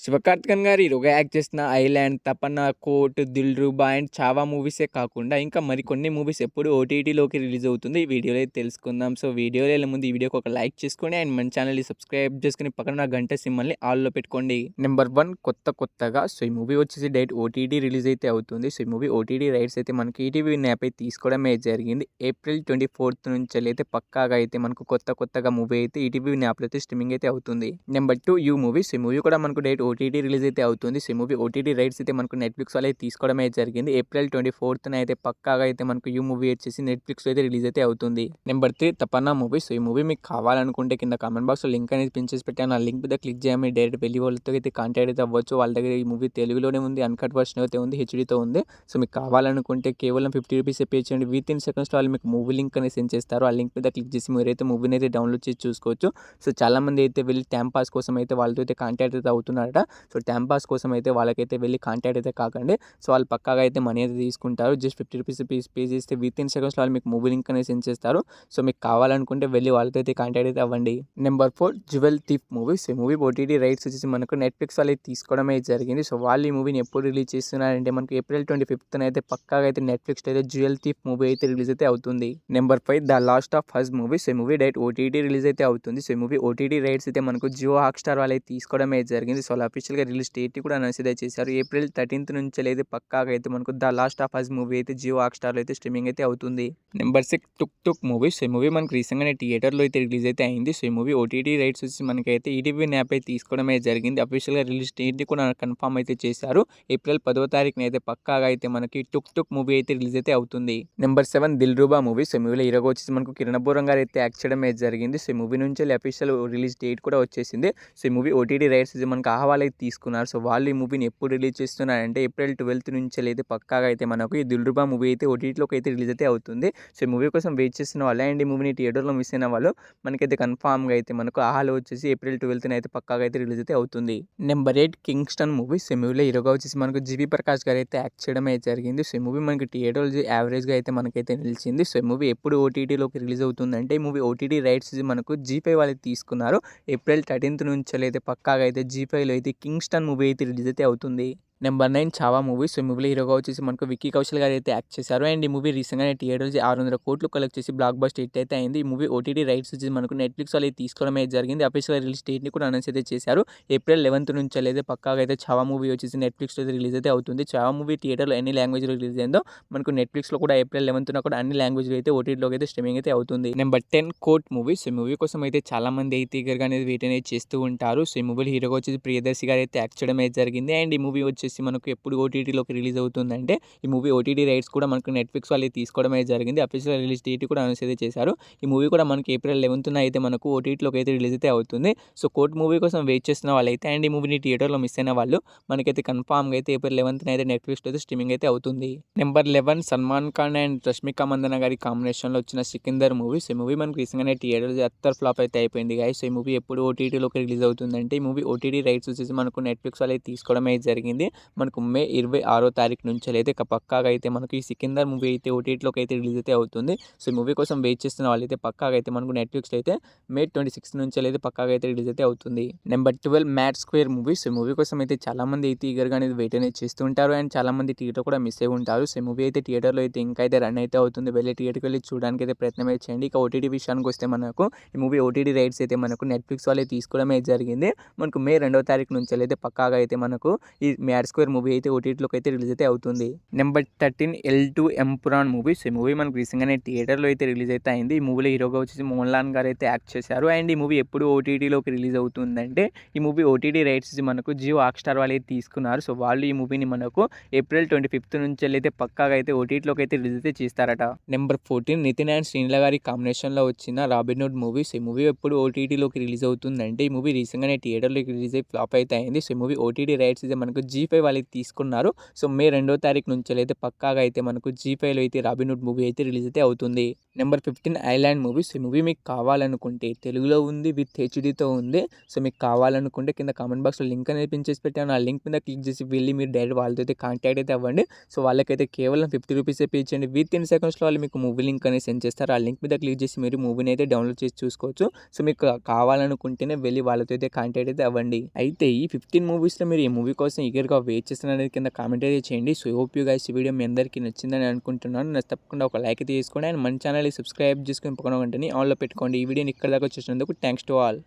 శివకార్తికేయన్ గారు హీరోగా యాక్ట్ చేసిన 'ఐలాండ్', 'తపన', 'కోర్ట్', 'దిల్‌రుబా' అండ్ 'చావా' మూవీసే కాకుండా ఇంకా మరికొన్ని మూవీస్ ఎప్పుడు ఓటీటీలోకి రిలీజ్ అవుతుంది. ఈ వీడియోలో అయితే తెలుసుకుందాం. సో వీడియోలో వెళ్ళే ముందు ఈ వీడియోకి ఒక లైక్ చేసుకోండి అండ్ మన ఛానల్‌ని సబ్స్క్రైబ్ చేసుకొని పక్కన ఉన్న గంట సింబల్‌ని ఆల్‌లో పెట్టుకోండి. నెంబర్ 1 కొత్తగా సో ఈ మూవీ వచ్చేసి డైరెక్ట్ ఓటీటీ రిలీజ్ అయితే అవుతుంది. సో ఈ మూవీ ఓటీటీ రైట్స్ అయితే మనకి ఈటీవీ యాప్ అయితే తీసుకోవడమే జరిగింది. ఏప్రిల్ 24 నుంచి అయితే పక్కాగా అయితే మనకు కొత్తగా మూవీ అయితే ఈటీవీ యాప్‌లో అయితే స్ట్రీమింగ్ అయితే అవుతుంది. Number 2 you movies. ఈ మూవీ కూడా మనకు డైరెక్ట్ ఓటీటీ రిలీజ్ అయితే అవుతుంది. సో ఈ మూవీ ఓటీటీ రైట్స్ అయితే మనకు నెట్‌ఫ్లిక్స్ వాళ్ళు అయితే తీసుకోవడమే జరిగింది. ఏప్రిల్ 24న అయితే పక్కాగా అయితే మనకు యూ మూవీ వచ్చేసి నెట్‌ఫ్లిక్స్‌లో అయితే రిలీజ్ అయితే అవుతుంది. నెంబర్ 3 తపన్నా మూవీ. సో ఈ మూవీ మీకు కావాలనుకుంటే కింద కామెంట్ బాక్స్‌లో లింక్ అనేది పిన్ చేసి పెట్టాను. ఆ లింక్ మీద క్లిక్ చేయమని డైరెక్ట్ వెళ్ళి వాళ్ళతో అయితే కాంటాక్ట్ అయితే అవ్వచ్చు. వాళ్ళ దగ్గర ఈ మూవీ తెలుగులోనే ఉంది, అన్‌కట్ వర్షన్ అయితే ఉంది, హెచ్‌డీతో ఉంది. సో మీకు కావాలనుకుంటే కేవలం 50 రూపీసే పే చేయండి. వితిన్ సెకండ్స్‌లో వాళ్ళు మీకు మూవీ లింక్ అనేది సెండ్ చేస్తారు. ఆ లింక్ మీద క్లిక్ చేసి మీరైతే మూవీని అయితే డౌన్లోడ్ చేసి చూసుకోవచ్చు. సో చాలామంది అయితే వెళ్ళి టైమ్ పాస్ కోసం అయితే వాళ్ళతో అయితే కాంటాక్ట్ అయితే అవుతున్నారట. సో టైమ్ పాస్ కోసం అయితే వాళ్ళకైతే వెళ్ళి కాంటాక్ట్ అయితే కాకండి. సో వాళ్ళు పక్కాగా అయితే మనీ అయితే తీసుకుంటారు. జస్ట్ 50 రూపీస్ పే చేస్తే వితిన్ సెకండ్స్‌లో వాళ్ళు మీకు మూవీ లింక్ అనేది సెండ్ చేస్తారు. సో మీకు కావాలనుకుంటే వెళ్ళి వాళ్ళతో అయితే కాంటాక్ట్ అయితే అవ్వండి. Number 4 jewel thief movie. So ఈ మూవీ ఓటీటీ రైట్స్ వచ్చేసి మనకు నెట్‌ఫ్లిక్స్ వాళ్ళు అయితే తీసుకోవడమే జరిగింది. సో వాళ్ళు ఈ మూవీని ఎప్పుడు రిలీజ్ చేస్తున్నారంటే మనకు ఏప్రిల్ 25న అయితే పక్కాగా అయితే నెట్‌ఫ్లిక్స్‌లో అయితే జ్యువెల్ థీఫ్ మూవీ అయితే రిలీజ్ అయితే అవుతుంది. Number 5 the last of us movie. So ఈ మూవీ డైరెక్ట్ ఓటీటీ రిలీజ్ అయితే అవుతుంది. సో ఈ మూవీ ఓటీటీ రైట్స్ అయితే మనకు జియో హాట్‌స్టార్ వాళ్ళు అయితే తీసుకోవడమే జరిగింది. సో వాళ్ళు అఫీషియల్‌గా రిలీజ్ డేట్ కూడా అనౌన్స్ అయితే చేశారు. ఏప్రిల్ 13th నుంచి అయితే పక్కాగా అయితే మనకు the last of us movie అయితే జియో హాట్‌స్టార్‌లో అయితే స్ట్రీమింగ్ అయితే అవుతుంది. నెంబర్ 6 టుక్ మూవీ. సో ఈ మూవీ మనకు రీసెంట్‌గానే థియేటర్‌లో అయితే రిలీజ్ అయితే అయింది. సో ఈ మూవీ ఓటీటీ రైట్స్ వచ్చి మనకైతే ఈటీవీ యాప్ అయితే తీసుకోవడమే జరిగింది. అఫీషియల్‌గా రిలీజ్ డేట్ కూడా కన్ఫర్మ్ అయితే చేశారు. ఏప్రిల్ 10వ తారీఖున అయితే పక్కాగా అయితే మనకి టుక్ మూవీ అయితే రిలీజ్ అయితే అవుతుంది. Number 7 Dilruba movie. సో ఈ మూవీలో హీరోగా వచ్చేసి మనకు కిరణ్ అబ్బూరం గారు అయితే యాక్ట్ చేయడమే జరిగింది. సో ఈ మూవీ నుంచి అఫీషియల్ రిలీజ్ డేట్ కూడా వచ్చేసింది. సో ఈ మూవీ ఓటీటీ రైట్స్ మనకు ఆహ్వాలు అయితే తీసుకున్నారు. సో వాళ్ళు ఈ మూవీని ఎప్పుడు రిలీజ్ చేస్తున్నారంటే ఏప్రిల్ 12th నుంచి అయితే పక్కాగా అయితే మనకు ఈ దిల్‌రుబా మూవీ అయితే ఓటీటీలోకి అయితే రిలీజ్ అయితే అవుతుంది. సో ఈ మూవీ కోసం వెయిట్ చేస్తున్న వాళ్ళు అండ్ ఈ మూవీని థియేటర్లో మిస్ అయిన వాళ్ళు మనకైతే కన్ఫామ్గా అయితే మనకు ఆహాలో వచ్చేసి ఏప్రిల్ 12th అయితే పక్కాగా అయితే రిలీజ్ అయితే అవుతుంది. Number 8 Kingston movie. సో ఈ మూవీలో హీరోగా వచ్చేసి మనకు జీవి ప్రకాష్ గారు అయితే యాక్ట్ చేయడమే జరిగింది. సో ఈ మూవీ మనకి థియేటర్లో యావరేజ్గా అయితే మనకైతే నిలిచింది. సో ఈ మూవీ ఎప్పుడు ఓటీటీలోకి రిలీజ్ అవుతుందంటే ఈ మూవీ ఓటీటీ రైట్స్ మనకు జీ5 వాళ్ళు తీసుకున్నారు. ఏప్రిల్ 13th నుంచి అయితే పక్కాగా అయితే జీ5లో అయితే కింగ్స్టన్ మూవీ అయితే రిలీజ్ అయితే అవుతుంది. Number 9 Chhaava movie. సో ఈ మూవీలో హీరోగా వచ్చేసి మనకు విక్కీ కౌశల్ గారు అయితే యాక్ట్ చేశారు అండ్ ఈ మూవీ రీసెంట్‌గానే థియేటర్స్ 600 కోట్లు కలెక్ట్ చేసి బ్లాక్ బస్టర్ హిట్ అయితే అయింది. ఈ మూవీ ఓటీటీ రైట్స్ వచ్చేసి మనకు నెట్‌ఫ్లిక్స్ వాళ్ళు తీసుకోవడమే జరిగింది. అఫీషియల్ రిలీజ్ డేట్‌ని కూడా అనౌన్స్ అయితే చేశారు. ఏప్రిల్ 11th నుంచి అయితే పక్కాగా అయితే చావా మూవీ వచ్చేసి నెట్‌ఫ్లిక్స్‌లో అయితే రిలీజ్ అయితే అవుతుంది. చావా మూవీ థియేటర్లో ఎన్ని లాంగ్వేజ్‌లో రిలీజ్ అయిందో మనకు నెట్‌ఫ్లిక్స్‌లో కూడా ఏప్రిల్ 11th కూడా అన్ని లాంగ్వేజ్‌లో అయితే ఓటీటీలోకి అయితే స్ట్రీమింగ్ అయితే అవుతుంది. Number 10 court movie. సో ఈ మూవీ కోసం అయితే చాలా మంది అయితే ఈగర్‌గా అనేది వెయిట్ అనేది చేస్తూ ఉంటారు. సో ఈ మూవీలో హీరోగా వచ్చేసి ప్రియదర్శి గారు అయితే యాక్ట్ చేయడమే జరిగింది అండ్ ఈ మూవీ వచ్చేసి మనకు ఎప్పుడు ఓటీటీలోకి రిలీజ్ అవుతుందంటే ఈ మూవీ ఓటీటీ రైట్స్ కూడా మనకు నెట్‌ఫ్లిక్స్ వాళ్ళు తీసుకోవడమే జరిగింది. అఫీషియల్ రిలీజ్ డేట్ కూడా అనౌన్స్ అయితే చేశారు. ఈ మూవీ కూడా మనకి ఏప్రిల్ 11th అయితే మనకు ఓటీటీలోకి అయితే రిలీజ్ అయితే అవుతుంది. సో కోర్ట్ మూవీ కోసం వెయిట్ చేస్తున్న వాళ్ళైతే అండ్ ఈ మూవీని థియేటర్లో మిస్ అయిన వాళ్ళు మనకైతే కన్ఫామ్‌గా అయితే ఏప్రిల్ 11th అయితే నెట్‌ఫ్లిక్స్‌లో అయితే స్ట్రీమింగ్ అయితే అవుతుంది. నెంబర్ 11 సల్మాన్ ఖాన్ అండ్ రష్మిక మందన గారి కాంబినేషన్‌లో వచ్చిన సికిందర్ మూవీ. సో ఈ మూవీ మనకి రీసెంట్‌గానే థియేటర్స్ అత్తర్ ఫ్లాప్ అయితే అయిపోయింది గైస్. సో ఈ మూవీ ఎప్పుడు ఓటీటీలోకి రిలీజ్ అవుతుందంటే ఈ మూవీ ఓటీటీ రైట్స్ వచ్చేసి మనకు నెట్‌ఫ్లిక్స్ వాళ్ళు తీసుకోవడమే జరిగింది. మనకు మే 26వ తారీఖు నుంచి అయితే పక్కాగా అయితే మనకి ఈ సికిందర్ మూవీ అయితే ఓటీటీలోకి అయితే రిలీజ్ అయితే అవుతుంది. సో ఈ మూవీ కోసం వెయిట్ చేస్తున్న వాళ్ళైతే పక్కాగా అయితే మనకు నెట్‌ఫ్లిక్స్‌లో అయితే మే 26 నుంచి అయితే పక్కాగా అయితే రిలీజ్ అయితే అవుతుంది. Number 12 mad square movie. So ఈ మూవీ కోసం అయితే చాలా మంది అయితే ఈగర్‌గా అనేది వెయిట్ అనేది చేస్తూ ఉంటారు అండ్ చాలా మంది థియేటర్ కూడా మిస్ అయి ఉంటారు. సో ఈ మూవీ అయితే థియేటర్లో అయితే ఇంకా అయితే రన్ అయితే అవుతుంది. వెళ్ళి థియేటర్కి వెళ్ళి చూడడానికి అయితే ప్రయత్నం అయితే చేయండి. ఇక ఓటీటీ విషయానికి వస్తే మనకు ఈ మూవీ ఓటీటీ రైట్స్ అయితే మనకు నెట్‌ఫ్లిక్స్ వాళ్ళే తీసుకోవడమే జరిగింది. మనకు మే 2వ తారీఖు నుంచి అయితే పక్కాగా అయితే మనకు ఈ మ్యాడ్ స్క్వేర్ మూవీ అయితే ఓటీటీలోకి అయితే రిలీజ్ అయితే అవుతుంది. Number 13 L two Empuraan movie. So ఈ మూవీ మనకు రీసెంట్‌గానే థియేటర్లో అయితే రిలీజ్ అయితే అయింది. ఈ మూవీలో హీరోగా వచ్చేసి మోహన్ లాల్ గారు అయితే యాక్ట్ చేశారు అండ్ ఈ మూవీ ఎప్పుడు ఓటీటీలోకి రిలీజ్ అవుతుందంటే ఈ మూవీ ఓటీటీ రైట్స్ మనకు జియో హాట్‌స్టార్ వాళ్ళు అయితే తీసుకున్నారు. సో వాళ్ళు ఈ మూవీని మనకు ఏప్రిల్ 25th నుంచి అయితే పక్కాగా అయితే ఓటీటీలోకి అయితే రిలీజ్ అయితే చేస్తారట. నెంబర్ 14 నితిన్ అండ్ శ్రీలీల గారి కాంబినేషన్‌లో వచ్చిన రాబిన్హుడ్ మూవీ. సో ఈ మూవీ ఎప్పుడు ఓటీటీలోకి రిలీజ్ అవుతుందంటే ఈ మూవీ రీసెంట్‌గానే థియేటర్లోకి రిలీజ్ అయ్యి ఫ్లాప్ అయితే అయింది. సో ఈ మూవీ ఓటీటీ రైట్స్ మనకు జీ5 జీ5 వాళ్ళైతే తీసుకున్నారు. సో మే 2వ తారీఖు నుంచి అయితే పక్కాగా అయితే మనకు జీ5లో అయితే రాబిన్‌హుడ్ మూవీ అయితే రిలీజ్ అయితే అవుతుంది. Number 15 island movies. ఈ మూవీ మీకు కావాలనుకుంటే తెలుగులో ఉంది, విత్ హెచ్‌డీతో ఉంది. సో మీకు కావాలనుకుంటే కింద కామెంట్ బాక్స్‌లో లింక్ అనేది పిన్ చేసి పెట్టాను. ఆ లింక్ మీద క్లిక్ చేసి వెళ్ళి మీరు డైరెక్ట్ వాళ్ళతో అయితే కాంటాక్ట్ అయితే అవ్వండి. సో వాళ్ళకైతే కేవలం 50 రూపీసే పే చేయండి. వితిన్ సెకండ్స్‌లో వాళ్ళు మీకు మూవీ లింక్ అనేది సెండ్ చేస్తారు. ఆ లింక్ మీద క్లిక్ చేసి మీరు మూవీని అయితే డౌన్లోడ్ చేసి చూసుకోవచ్చు. సో మీకు కావాలనుకుంటేనే వెళ్ళి వాళ్ళతో అయితే కాంటాక్ట్ అయితే అవ్వండి. అయితే ఈ 15 మూవీస్‌లో మీరు ఈ మూవీ కోసం ఈగర్‌గా వెయిట్ చేస్తున్నారనేది కింద కామెంట్ అయితే చేయండి. సో హోప్ యూ గైస్ ఈ వీడియో మీ అందరికీ నచ్చిందని అనుకుంటున్నాను. నచ్చితే తప్పకుండా ఒక లైక్ అయితే చేసుకోండి. అండ్ మన ఛానల్‌ని సబ్స్క్రైబ్ చేసుకొని పక్కన గంటని ఆన్‌లో పెట్టుకోండి. ఈ వీడియోని ఇక్కడ దాకా చూసినందుకు థాంక్స్ టు ఆల్.